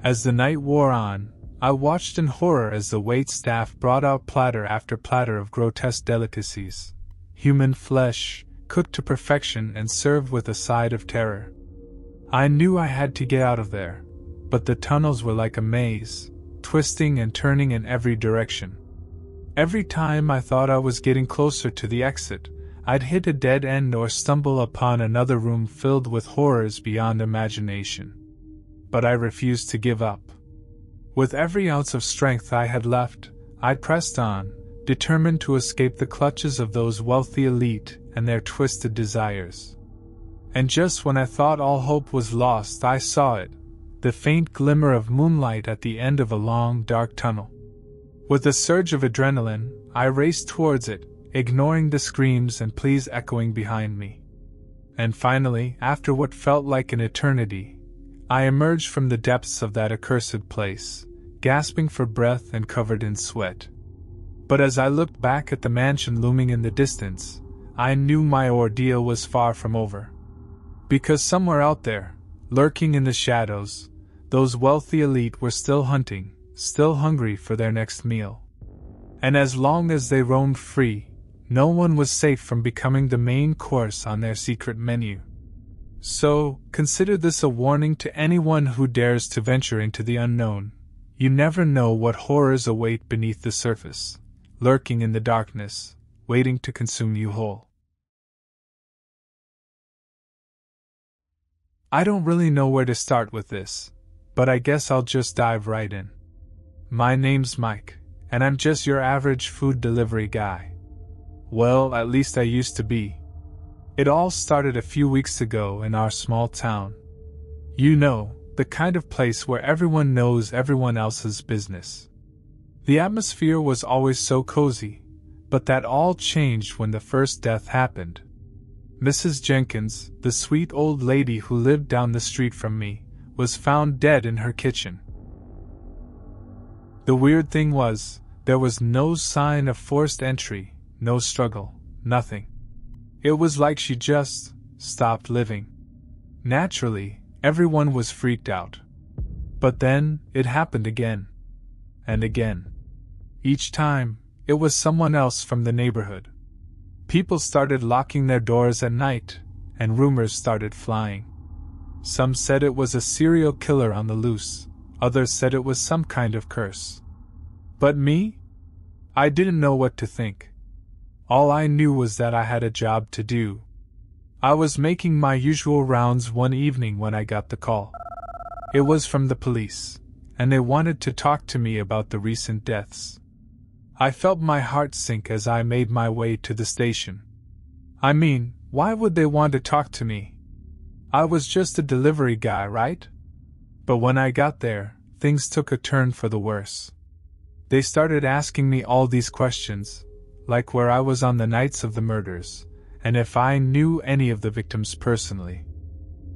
As the night wore on, I watched in horror as the wait staff brought out platter after platter of grotesque delicacies. Human flesh, cooked to perfection and served with a side of terror. I knew I had to get out of there, but the tunnels were like a maze, twisting and turning in every direction. Every time I thought I was getting closer to the exit, I'd hit a dead end or stumble upon another room filled with horrors beyond imagination. But I refused to give up. With every ounce of strength I had left, I pressed on, determined to escape the clutches of those wealthy elite and their twisted desires. And just when I thought all hope was lost, I saw it, the faint glimmer of moonlight at the end of a long, dark tunnel. With a surge of adrenaline, I raced towards it, ignoring the screams and pleas echoing behind me. And finally, after what felt like an eternity, I emerged from the depths of that accursed place, gasping for breath and covered in sweat. But as I looked back at the mansion looming in the distance, I knew my ordeal was far from over. Because somewhere out there, lurking in the shadows, those wealthy elite were still hunting, still hungry for their next meal. And as long as they roamed free, no one was safe from becoming the main course on their secret menu. So, consider this a warning to anyone who dares to venture into the unknown. You never know what horrors await beneath the surface, lurking in the darkness, waiting to consume you whole. I don't really know where to start with this, but I guess I'll just dive right in. My name's Mike, and I'm just your average food delivery guy. Well, at least I used to be. It all started a few weeks ago in our small town. You know, the kind of place where everyone knows everyone else's business. The atmosphere was always so cozy, but that all changed when the first death happened. Mrs. Jenkins, the sweet old lady who lived down the street from me, was found dead in her kitchen. The weird thing was, there was no sign of forced entry, no struggle, nothing. It was like she just stopped living. Naturally, everyone was freaked out. But then, it happened again. And again. Each time, it was someone else from the neighborhood. People started locking their doors at night, and rumors started flying. Some said it was a serial killer on the loose, others said it was some kind of curse. But me? I didn't know what to think. All I knew was that I had a job to do. I was making my usual rounds one evening when I got the call. It was from the police, and they wanted to talk to me about the recent deaths. I felt my heart sink as I made my way to the station. I mean, why would they want to talk to me? I was just a delivery guy, right? But when I got there, things took a turn for the worse. They started asking me all these questions, like where I was on the nights of the murders, and if I knew any of the victims personally.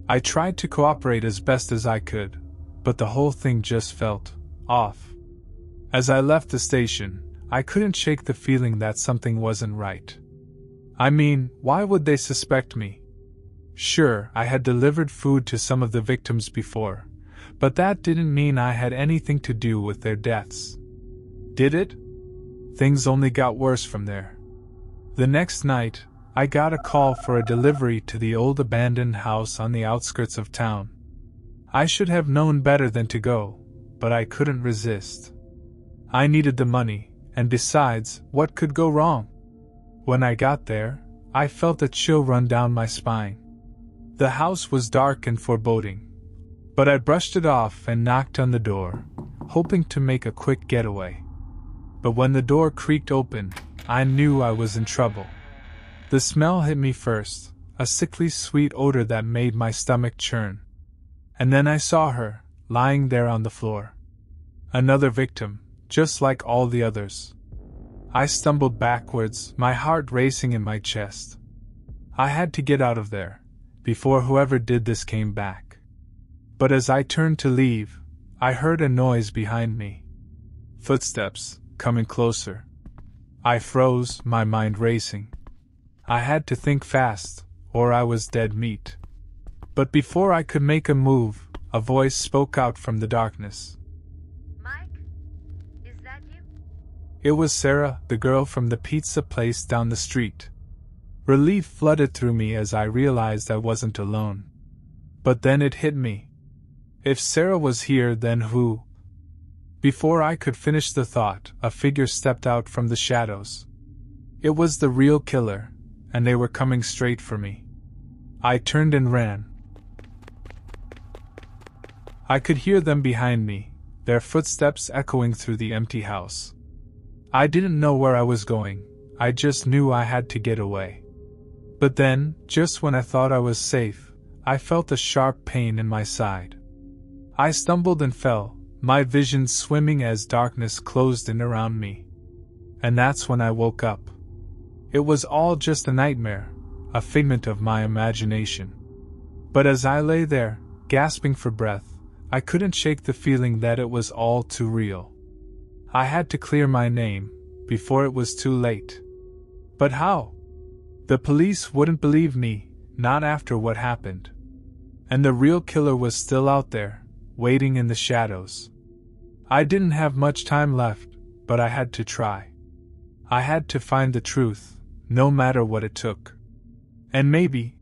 I tried to cooperate as best as I could, but the whole thing just felt off. As I left the station, I couldn't shake the feeling that something wasn't right. I mean, why would they suspect me? Sure, I had delivered food to some of the victims before, but that didn't mean I had anything to do with their deaths. Did it? Things only got worse from there. The next night, I got a call for a delivery to the old abandoned house on the outskirts of town. I should have known better than to go, but I couldn't resist. I needed the money. And besides, what could go wrong? When I got there, I felt a chill run down my spine. The house was dark and foreboding, but I brushed it off and knocked on the door, hoping to make a quick getaway. But when the door creaked open, I knew I was in trouble. The smell hit me first, a sickly sweet odor that made my stomach churn. And then I saw her, lying there on the floor. Another victim, just like all the others. I stumbled backwards, my heart racing in my chest. I had to get out of there, before whoever did this came back. But as I turned to leave, I heard a noise behind me. Footsteps, coming closer. I froze, my mind racing. I had to think fast, or I was dead meat. But before I could make a move, a voice spoke out from the darkness. It was Sarah, the girl from the pizza place down the street. Relief flooded through me as I realized I wasn't alone. But then it hit me. If Sarah was here, then who? Before I could finish the thought, a figure stepped out from the shadows. It was the real killer, and they were coming straight for me. I turned and ran. I could hear them behind me, their footsteps echoing through the empty house. I didn't know where I was going, I just knew I had to get away. But then, just when I thought I was safe, I felt a sharp pain in my side. I stumbled and fell, my vision swimming as darkness closed in around me. And that's when I woke up. It was all just a nightmare, a figment of my imagination. But as I lay there, gasping for breath, I couldn't shake the feeling that it was all too real. I had to clear my name, before it was too late. But how? The police wouldn't believe me, not after what happened. And the real killer was still out there, waiting in the shadows. I didn't have much time left, but I had to try. I had to find the truth, no matter what it took. And maybe,